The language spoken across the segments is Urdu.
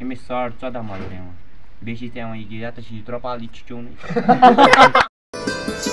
أمِس 14.5 مَرلہٕ یِوان بیٚیہِ چھِ یِوان یہِ یَتَس چھِ یہِ ترٛوپال یہِ چھِ چوٗنٕے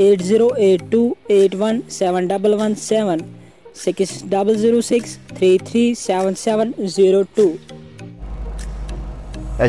8082817117 6006337702।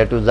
A to Z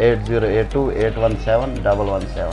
8082817117।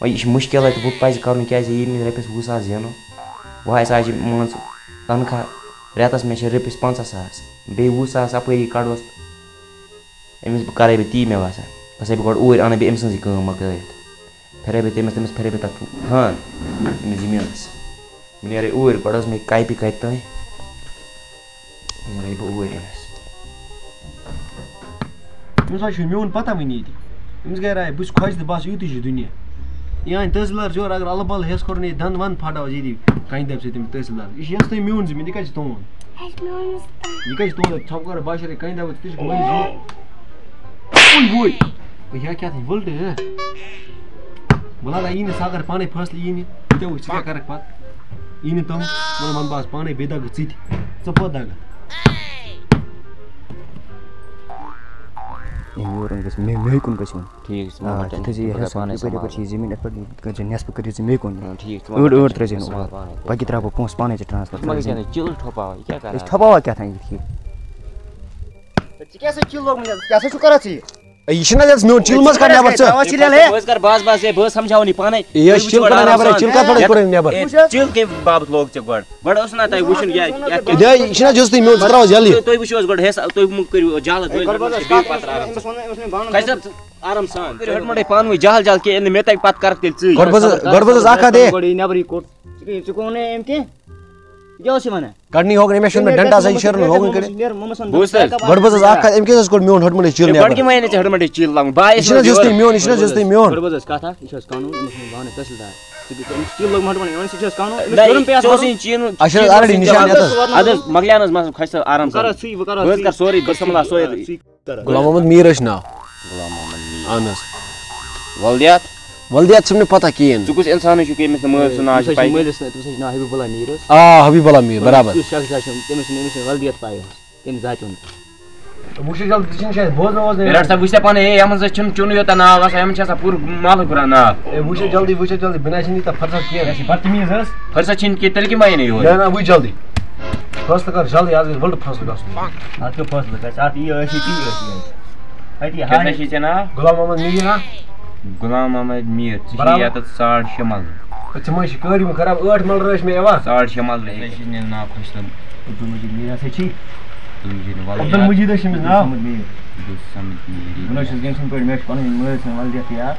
وۄنۍ یہِ چھِ مُشکِلات وۄنۍ پَزِ کَرُن کیٛازِ ییٚلہِ مےٚ رۄپیَس 20,000 زینو وۄنۍ ہسا چھِ مان ژٕ تنخواہ رٮ۪تَس مےٚ چھِ رۄپیَس 50,000 بیٚیہِ 20,000 اَپٲری کَڑوس أمِس کَرَے بہٕ تی مےٚ باسان گژھَے بہٕ گۄڈٕ اوٗرۍ اَنَے بہٕ أمۍ سٕنٛزٕے کٲم مۄکلٲیِتھ پھِرے بہٕ تٔمِس پھِرے بہٕ تَتھ ہان أمِس زٔمیٖنَس بہٕ نیرَے اوٗرۍ گۄڈٕ ٲس مےٚ کَپہِ کَتہِ تانۍ نیرَے بہٕ اوٗرۍ أمِس أمِس حظ چھُ میون پتہ وٕنہِ ییٚتہِ أمِس گٔے راے بہٕ چھُس خۄش تہٕ بَس یُتُے چھُ دُنیا یہِ اَنہِ تحصیٖلدار چور اگر اللہ باللہ ہٮ۪س کوٚرُن ییٚتہِ دَنٛد وَنٛد پھاٹاوَس ییٚتی کَنہِ دَبہِ سۭتۍ تٔمِس تحصیٖلدار یہِ چھِ یَس تۄہہِ میون زٔمیٖن یہِ کَتہِ چھِ تُہُنٛد یہِ کَتہِ چھِ تُہُنٛد ژھۄپہٕ بہٕ شَرے کَنہِ دَبَس تہِ چھُ مٲلِس بوے یا کیٛاہ تھٲے وٕلٹہٕ ہہ بہٕ لاگا یی نہٕ سُہ اگر پانَے فٲصلہٕ یی نہٕ ژےٚ وٕچھ ژٕ کیٛاہ کَرَکھ پَتہٕ یی نہٕ تِم وَنہٕ بہٕ پانَے بیٚیہِ دَگہٕ ژٕ تہِ ژٕ کوٚت دَگَکھ مے کُن گژھِ یُن ٹھیٖک چھُ تُہۍ تھٲیزِ یہِ حِساب یِپٲرۍ یَپٲرۍ چھِ یہِ زٔمیٖن یِتھ پٲٹھۍ کٔرۍزِ نٮ۪صفہٕ کٔرِو ژٕ مے کُن ٹھیٖک ٲڑ ترٛٲیزِ نہٕ باقٕے ترٛاوٕ بہٕ پونٛسہٕ پانَے ژےٚ ٹرٛانسفر چِل ٹھوپاوان یہِ کیٛاہ أسۍ کَران تھاووا کیٛاہ تھام یہِ ٹھیٖک ژٕ کیٛاہ سا چِل لوگمُت کیٛاہ سا چھُکھ کران ژٕ یہِ چھُنہ حظ میون چِل مہ حظ کَڑ نٮ۪بر ژٕ بہٕ کَرٕ بس بس ہے بہٕ حظ سمجھاوَن یہِ پانے یہِ حظ چِل کَڑان نٮ۪بر چِل کَتھ پٮ۪ٹھ کوٚر نٮ۪بر چِل کَمہِ باپتھ لوگ ژےٚ گۄڈٕ اوس نا تۄہہِ وٕچھُن یہِ چھُنہ جُز تُہۍ میون ژٕ ترٛاو جلدی تُہۍ وٕچھِو حظ گۄڈٕ حِساب تُہۍ مہٕ کٔرِو جہل آرام سان کٔرِو ہٹمٹے پانہٕ ؤنۍ جہل جہل کینٛہہ ییٚلہِ نہٕ مےٚ تَگہِ پتہٕ کَرکھ تیٚلہِ ژٕے گۄڈٕ بوز حظ اکھ کَتھ ہے نٮ۪برٕے کوٚر ژٕ کوٚن أمۍ کینٛہہ یہِ کیٛاہ اوس یہِ وَنان کَڑنی ہوگن أمِس چھُنہٕ مےٚ ڈنٛڈٕ آسان یہِ شیرُن ہوگن کٔڑِتھ گۄڈٕ بوز حظ اکھ کَتھ أمۍ کیٛاہ حظ کوٚر میون ہٹمٹے چِل گۄڈٕ نٮ۪بر کٔمۍ وَنے ژےٚ ہٹمٹے چِل لاگُن یہِ چھُنہ جُز تُہۍ میون یہِ چھُنہ جُز تُہۍ میون بوز حظ کَتھ اکھ یہِ چھِ حظ قانوٗن أمِس چھُنہٕ بانہٕ تحصیٖلدار چِل لوگ مَٹمَٹے أمِس چھِ حظ قانوٗن اَسہِ چھُ حظ آلریڈی نِشان ییٚتَس اَدٕ حظ مۄکلیٛان حظ مَسلہٕ کھسہِ آرام سان بہٕ حظ کَرٕ سورُے بہٕ سَمبلا سورُے غلام محمد میٖر حظ چھُ ناو اہن حظ وَلدِیات ولدِیات چھُم نہٕ پتہ کِہیٖنۍ ژٕ کُس اِنسانٕے چھُکھ ییٚمِس نہٕ مٲلۍ سُنٛد ناو چھُ پَیی مٲلِس تٔمِس چھُ ناو حبیٖب اللہ میٖر حظ آ حبیٖب اللہ میٖر برابر یُس شخص چھُ تٔمِس چھُنہٕ ولدِیت پاے حظ کَمہِ ذاتہِ ہُنٛد وٕچھ جلدی ژٕ چھِنہٕ شاید بوزنہٕ ووزنہٕ رَٹ سا وٕچھ سا پانَے ہے یَتھ منٛز چھُنہٕ چُنٕے یوتاہ ناو آسان یِمن چھِ آسان پوٗرٕ محلہٕ ہُران ناو ہے وٕچھ جلدی بِنا چھِنہٕ ییٖژاہ فرصت کینٛہہ اَسہِ چھِ بدتمیٖز حظ فرصت چھِنہٕ کینٛہہ تیٚلہِ کَمہِ آیہِ یور نہ وٕچھ جلدی فٲصلہٕ کر جلدی آز گژھِ وٕلٹہٕ فٲصلہٕ گژھُن اَتھ کیٛاہ فٲصلہٕ گژھِ اَتھ یہِ ٲسی تی ٲسی اَتہِ کیٛاہ سا چھُے ژےٚ ناو غلام محمد میٖر ہا غلام محمد میٖر ژٕ چھُے برابر ییٚتَتھ 6.5 مَلرٕ ژٕ ما چھِ کٲری خراب 8 مَلرٕ ٲسۍ مےٚ یِوان 6.5 مَلرٕ ژےٚ چھُے نہٕ ناو خۄش تَم عبدالمجیٖد میٖر ہسا چھی عبدالمجیٖد حظ چھِ أمِس ناو بہٕ نہ حظ چھُس گٔمۍ سٕنٛدۍ پٲٹھۍ مےٚ چھُ پَنٕنۍ مٲلۍ سٕنٛز ولدِیت یاد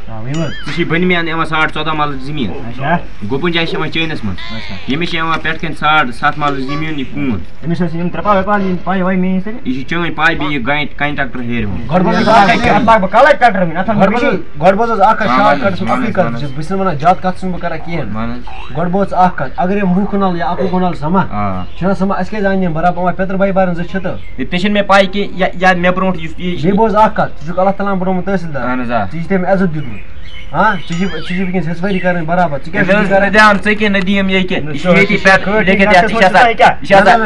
ؤنِو حظ ژٕ چھُے بٔنمین یِوان 14.5 مَلرٕ زٔمیٖن اچھا گوپن جایہِ چھِ یِوان چٲنِس منٛز ییٚمِس چھِ یِوان پٮ۪ٹھ کَنۍ 7.5 مَلرٕ زٔمیٖن یہِ کوٗن أمِس ٲسۍ یِم ترٛےٚ ویپار یِم پاے وَے میٛٲنۍ سۭتۍ یہِ چھِ چٲنۍ پاے بیٚیہِ یہِ کَنٹرٛکٹر ہیرِ ہُنٛد گۄڈٕ بوز حظ اکھ کَتھ شاٹ کَٹ سُہ حقیٖقت بہٕ چھُس نہٕ وَنان زیادٕ کَتھ چھُس بہٕ کران کِہیٖنۍ گۄڈٕ بوز اکھ کَتھ اگر یِم 100 کنال یا 1 کنال سَمان چھُنہ سَمان اَسہِ کیٛازِ اَنہِ یِم برابر یِم پٮ۪تٕر بٲے بارٕنۍ 2 چھِ تہٕ تہِ چھِنہٕ مےٚ پاے کہِ یا مےٚ برونٛٹھ یُس بیٚیہِ بوز اکھ کَتھ ژٕ چھُکھ اللہ تعالیٰ ہن بنومُت تحصیٖلدار اہن حظ آ ژےٚ چھِ تٔمۍ عزت دیُتمُت ژٕ چھِ وٕنکیٚنس حِصہٕ کَرٕنۍ برابر ژٕ کیٛاہ چھُکھ کران دھیان ژٕ کیٛاہ نہٕ دِیِم ییٚکہِ یہِ چھُ ییٚتی پٮ۪ٹھ لیکھِتھ یَتھ یہِ چھِ آسان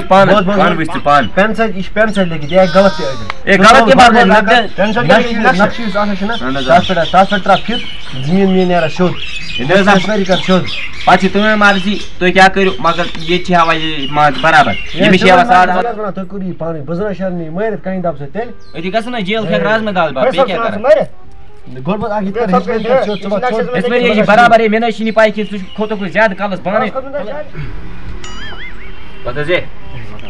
پانہٕ وٕچھ ژٕ پانہٕ پٮ۪ن سۭتۍ یہِ چھِ پٮ۪ن سۭتۍ لیکھِتھ یہِ ہٮ۪کہِ غلط تہِ ٲسِتھ ہے غلط کیٛاہ مطلب نقشہٕ یُس آسان چھُنہ تَتھ پٮ۪ٹھ ترٛاو فِت زٔمیٖن میٖن نیران سیوٚد کَر سیوٚد پَتہٕ چھِ تُہٕنٛز مرضی تُہۍ کیٛاہ کٔرِو مگر ییٚتہِ چھِ ہاوان یہِ مان ژٕ برابر ییٚمِس چھِ ہاوان 7.5 تُہۍ کٔرِو یہِ پانَے بہٕ زَن شرمی مٲرِتھ کَنہِ دَب سۭتۍ تیٚلہِ أتی گژھن نہ جیل کھٮ۪کھ رازما دال بَتہٕ بیٚیہِ کیٛاہ کَران گۄڈٕ پَتہٕ اکھ یہِ کَر سیوٚد ژٕ وَتھ سیوٚد یہِ چھِ برابر ہے مےٚ نہ حظ چھِنہٕ یہِ پاے کینٛہہ ژٕ چھُکھ کھوٚتُکھ زیادٕ کالَس پانَے پَتہٕ حظ ہے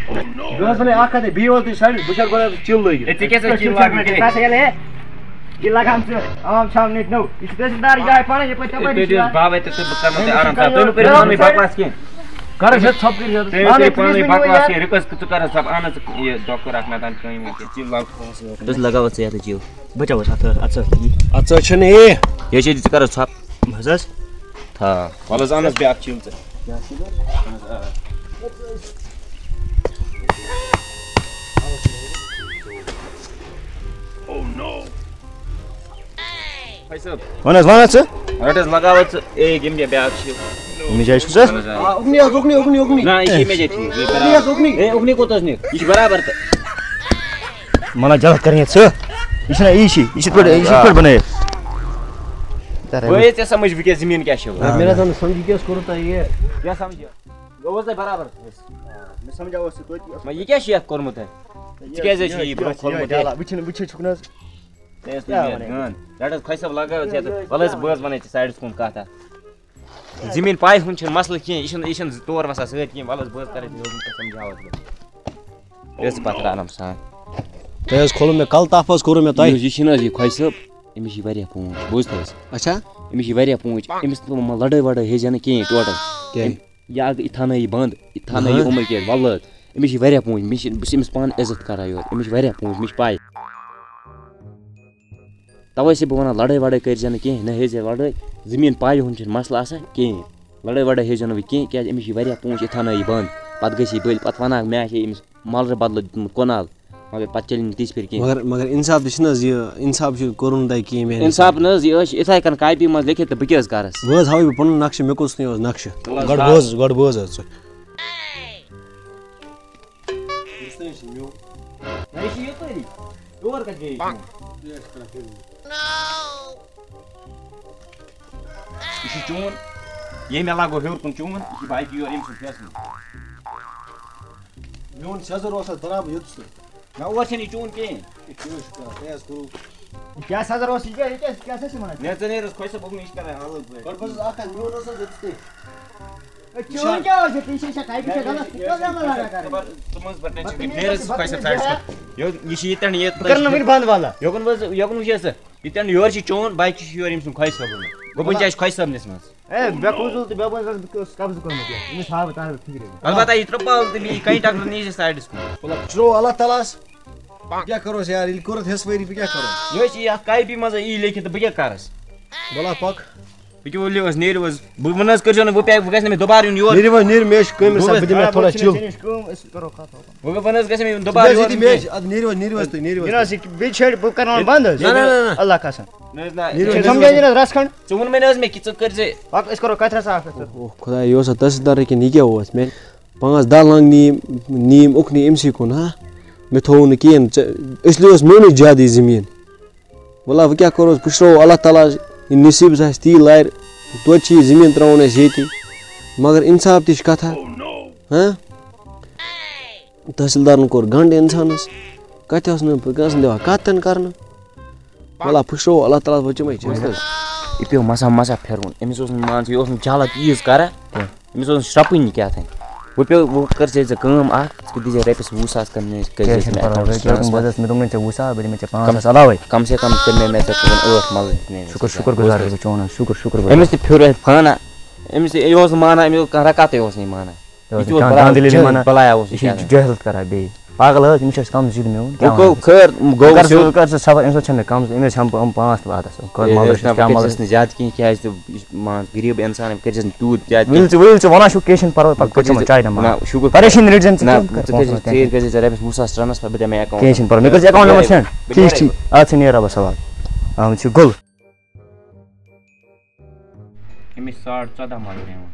بہٕ حظ وَنے اکھ کَتھ بیٚیہِ وول تُہۍ سایڈٕ بہٕ چھَس گۄڈٕ چِل لٲگِتھ ژےٚ کیٛاہ سا چیٖز لاگُن یہِ لگان ژٕ عام شامنٕکۍ نوٚو یہِ چھُ تحصیٖلدار جاے پَنٕنۍ یَپٲرۍ تَپٲری بابے تہٕ بہٕ کَرناو تۄہہِ آرام سان تُہۍ مہٕ کٔرِو پانہٕ ؤنۍ بکواس کینٛہہ کَرَس ہٮ۪تھ ژھۄپ کٔرِتھ تُہۍ کٔرِو پانہٕ ؤنۍ بکواس کینٛہہ رِکَس ژٕ کَر حظ ژھۄپ اہن حظ یہِ ڈاکٹر اکھ نَتہٕ کٲنۍ وٕنکٮ۪ن چیٖز لاگ بہٕ لگاو ژٕ یَتھ چیٖو بچاوُس اَتھ اَدٕ ژٕ چھُنہٕ یے چھِ ژٕ کَر حظ ژھۄپ حظ حظ تھا وَلہٕ حظ اہن حظ بیٛاکھ چیٖز ژٕ وَن حظ ژٕ رَٹ حظ لگاو ژٕ اے ییٚمہِ جایہِ بیٛاکھ چیٖز اَمہِ جایہِ چھُس حظ نہ یہِ چھِ ییٚمے جایہِ ٹھیٖک ہے اُکنٕے کوٚت حظ نِکھ یہِ چھِ برابر تہٕ مَنا جلد کَرٕنۍ ژٕ یہِ چھُنہ یی چھِ یہِ چھِ یِتھ پٲٹھۍ بَنٲیِتھ بٲے ژےٚ سَمٕجھ وٕنکٮ۪س زٔمیٖن کیٛاہ چھِ مےٚ نہ سَمجھ کیٛاہ کوٚروٕ تۄہہِ یہِ کیٛاہ سَمجھ گوٚو حظ تۄہہِ برابر مےٚ سَمجھاوُس ژٕ توتہِ یہِ کیٛاہ چھُ یَتھ کوٚرمُت ژٕ کیٛازِ حظ چھُ یہِ برونٛہہ کھولمُت وٕچھِ چھُکھ نہٕ حظ رٹس خۄش صٲب لگٲو ژےٚ تہٕ وَلہٕ حظ بہٕ حظ وَنَے ژےٚ سایڈَس کُن کَتھ اَکھ زٔمیٖن پایہِ ہُنٛد چھُنہٕ مسلہٕ کینٛہہ یہِ چھُنہٕ تور وَسان سۭتۍ کینٛہہ وَلہٕ حظ بہٕ حظ کَرے ژےٚ سمجھاوَتھ بہٕ یہِ حظ پَتہٕ آرام سان تۄہہِ حظ کھولوٗ مےٚ کَلطاف حظ کوٚروٗ مےٚ تۄہہِ یہِ چھُنہٕ حظ یہِ خۄش صٲب أمِس چھِ واریاہ پونٛچ بوٗزتھٕ حظ اچھا أمِس چھِ واریاہ پونٛچ أمِس لَڑٲے وَڑٲے ہیٚزِ نہٕ کِہیٖنۍ ٹوٹَل کیٛازِ یا اگر یہِ تھاونٲیی یہِ بنٛد یہِ تھاونٲیی یہِ یِمَے کیٛازِ وَلہٕ حظ أمِس چھِ واریاہ پونٛچ بہٕ چھُس أمِس پانہٕ عزت کَران یورٕ أمِس چھِ واریاہ پونٛچ مےٚ چھِ پَے تَوَے چھِ بہٕ وَنان لَڑٲے وَڑٲے کٔرۍزِ نہٕ کِہیٖنۍ نہ ہیٚزِ لَڑٲے زٔمیٖن پایہِ ہُنٛد چھُنہٕ مسلہٕ آسان کِہیٖنۍ لَڑٲے وَڑٲے ہیٚزیو نہٕ وۄنۍ کِہیٖنۍ کیٛازِ أمِس چھِ واریاہ پونٛچ یہِ تھاونٲیی یہِ بنٛد پَتہٕ گژھِ یہِ بٔلۍ پَتہٕ وَنان مےٚ آسہِ أمِس مَلرٕ بدلہٕ دیُتمُت کۄنال مگر پَتہٕ چَلہِ نہٕ تِژھ پھِرِ کِہیٖنۍ مگر اِنصاف تہِ چھُنہٕ حظ یہِ اِنصاف چھُ کوٚرُن نہٕ تۄہہِ کِہیٖنۍ میٛانہِ اِنصاف نہٕ حظ یہِ ٲسۍ یِتھَے کٔنۍ کاپی منٛز لیکھِتھ تہٕ بہٕ کیٛاہ حظ کَرَس بہٕ حظ ہاوَے بہٕ پَنُن نقشہٕ مےٚ کُس نہٕ نقشہٕ گۄڈٕ بوز حظ ژٕ یہِ چھُ چون ییٚمہِ علاقہٕ گوٚو ہیوٚر کُن چون یہِ چھِ باقٕے یورٕ أمۍ سُنٛد فیصلہٕ میون سیٚزر اوس اَتھ برابر یوٚتس نہ اور چھِنہٕ یہِ چون کِہیٖنۍ کیٛاہ سَزر اوس یہِ کیٛاہ چھِ وَنان مےٚ ژٕ نیرٕ حظ خۄش صٲب یہِ چھِ کَران الگ پٲٹھۍ گۄڈٕ بوز اکھ میون اوس حظ یوٚتس چون کیٛاہ اوس یہِ چھا ٹایپہِ چھا غلط یہِ کیٛاہ لگان کَرٕنۍ ژٕ مہٕ حظ پَتہٕ ٹٮ۪نشَن کِہیٖنۍ نیرٕ حظ خۄش صٲب سایڈَس پٮ۪ٹھ یہِ چھِ ییٚتٮ۪ن یہِ بہٕ کَرٕ نہٕ وٕنہِ بنٛد والا یوکُن وٕچھ ژٕ ییٚتٮ۪ن یورٕ چھِ چون باقٕے چھِ یورٕ أمۍ سُنٛد خۄش صٲبُن گوٚبُن چھِ اَسہِ خۄش صٲبنِس منٛز ہے مےٚ کوٗزُل تہٕ مےٚ ووٚن بہٕ اوسُس قبضہٕ کوٚرمُت أمِس ہاو بہٕ تَتھ فِکرِ البتہ یہِ ترٛپال تہٕ بیٚیہِ کَنہِ ٹکرٕ نیٖزِ سایڈَس کُن چلو اللہ تعالیٰ ہس کیٛاہ کَروس یار ییٚلہِ کوٚرُتھ حِصہٕ وٲری بہٕ کیٛاہ کَرو یہِ حظ چھِ یہِ اَتھ کاپی منٛز یی لیکھِتھ تہٕ بہٕ کیٛاہ کَرَس بَلا پَک بہٕ ؤلِو حظ نیٖرِو حظ بہٕ وَنہٕ حظ کٔرۍزیو نہٕ بہٕ گژھِ نہٕ مےٚ دُبارٕ یُن یور نیٖرِو حظ نیٖرِو مےٚ چھِ کٲمہِ بہٕ دِمہٕ تھوڑا چِل کٲم أسۍ کَرو کَتھ وۄنۍ حظ گژھِ مےٚ یُن دُبارٕ یور اَدٕ نیٖرِو حظ تُہۍ نیٖرِو یہِ حظ یہِ بیٚیہِ چھٲڑۍ بہٕ کَرناوَن بنٛد حظ اللہ قسم ژٕ سَمجھٲیزِ نہٕ حظ رَژھ کھنٛڈ ووٚن مےٚ نہٕ حظ مےٚ کہِ ژٕ کٔرۍ زِ وَق أسۍ کَرو کَتھ رَژھا اکھ خۄدا یہِ اوسا تحصیٖلدار کِنہٕ یہِ کیٛاہ اوس مےٚ 5-10 لنٛگ نِیِم اُکنٕے أمسٕے کُن ہا مےٚ تھوٚو نہٕ کِہیٖنۍ اِسلیے اوس میونٕے زیادٕ یہِ زٔمیٖن وَلہ وۄنۍ کیٛاہ کَروس پُشراوو اللہ تعالیٰ یہِ نصیٖبَس آسہِ تی لارِ توتہِ چھِ یہِ زٔمیٖن ترٛاوُن اَسہِ ییٚتی مگر اِنصاف تہِ چھِ کَتھاہ ہاں تحصیٖلدارَن کوٚر گنٛڈ اِنسانَس کَتہِ اوس نہٕ بہٕ ٲسٕس نہٕ دِوان کَتھ تہِ نہٕ کَرنہٕ وَلہ پُشراوو اللہ تعالیٰ بچٲمٕے یہِ پیوٚو مَسا پھِرُن أمِس اوس نہٕ مان ژٕ یہِ اوس نہٕ چالاک تیٖژ کران أمِس اوس نہٕ شرٛپٕنۍ کیٛاہ تانۍ وۄنۍ کٔر ژےٚ کٲم اَکھ ژٕ دیٖزِ رۄپیَس 20,000 مےٚ دوٚپ ژےٚ 20,000 بہٕ دِمے ژےٚ 5,000 علاوَے کَم سے کَم کٔر مےٚ ژےٚ 8 مَلہٕ شُکُر گُزار چھُس بہٕ چون شُکُر أمِس تہِ پھیوٚر اَتہِ فانا أمِس تہِ یہِ اوس نہٕ مانان أمِس اوس کانٛہہ رکاتٕے اوس نہٕ یہِ مانان بَلایا اوس یہِ چھِ جہلت کران بیٚیہِ پاگل حظ أمِس چھِ اَسہِ کَم زِد میون خٲر گوٚو کر ژٕ صبر اَمہِ سۭتۍ چھَنہٕ مےٚ کَم أمِس ہٮ۪مہٕ بہٕ 5 تہٕ واتَس کٔرۍزٮ۪س نہٕ زیادٕ کینٛہہ کیٛازِ تہِ یہِ چھُ مان غریٖب اِنسان کٔرۍزٮ۪س نہٕ تیوٗت زیادٕ ؤلۍ ژٕ وَنان چھُکھ کیٚنٛہہ چھُنہٕ پَرواے پَتہٕ چاے دِمہٕ شُکُر پریشٲنی رٔٹۍ زٮ۪ن ژٕ کٔرۍزِ ژےٚ رۄپیَس 20,000 ٹرٛانسفر بہٕ دِمہٕ مےٚ اٮ۪کاوُنٛٹ کیٚنٛہہ چھُنہٕ پَرواے مےٚ کٔرۍ زِ اٮ۪کاوُنٛٹ نمبر سٮ۪نٛڈ ٹھیٖک اَدٕ سا نیرا رۄبَس حوالہٕ اَتھ چھُ گُل أمِس 14.5 مَلہٕ یِوان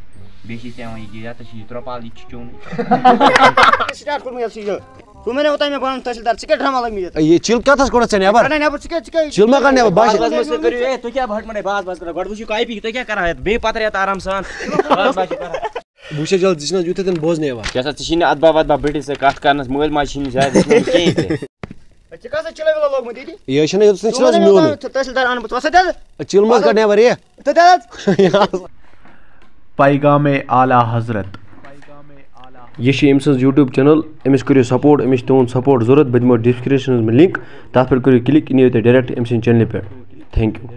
بیٚیہِ چھِ ژےٚ یِوان یہِ یَتَس چھِ یہِ ترٛوپال یہِ تہِ چھِ چون سٹاٹ کوٚرمُت ژٕ مےٚ اوٚتانۍ مےٚ بَنُن تحصیٖلدار ژٕ کیٛاہ ڈرٛاما لَگ مےٚ یہِ چِل کَتَس کوٚڑُتھ ژےٚ نٮ۪بر چِل ما کَڑ نٮ۪بر باسہِ تُہۍ کیٛاہ بَٹمَنَے باز کران گۄڈٕ وٕچھِو کاپی تُہۍ کیٛاہ کران یَتھ بیٚیہِ پَتہٕ رٮ۪تھ آرام سان بہٕ وٕچھے جلدی ژٕ چھِنہٕ حظ یُتھُے تِم بوزنٕے یِوان کیٛاہ سا ژٕ چھِی نہٕ اَدبا وَدبا بٔڈِس سۭتۍ کَتھ کَرنَس مٲلۍ ماجہِ چھِی نہٕ زیادٕ کِہیٖنۍ تہِ ژےٚ کَس چِلے وِلا لوگمُت ییٚتہِ یہِ چھِنہٕ یوٚتَس چھِنہٕ حظ میون تحصیٖلدار اَنہٕ بہٕ ژٕ وَسا تہِ چِل ما کَڑ نٮ۪بر یہِ پیغام اعلیٰ حضرت یہِ چھِ أمۍ سٕنٛز یوٗٹیوٗب چَنَل أمِس کٔرِو سپوٹ أمِس چھِ تُہُنٛد سپوٹ ضوٚرَتھ بہٕ دِمو ڈِسکرِپشَنَس منٛز لِنک تَتھ پٮ۪ٹھ کٔرِو کِلِک یہِ نِیِو تُہۍ ڈایرٮ۪کٹ أمۍ سٕنٛدِ چَنلہِ پٮ۪ٹھ تھینٛک یوٗ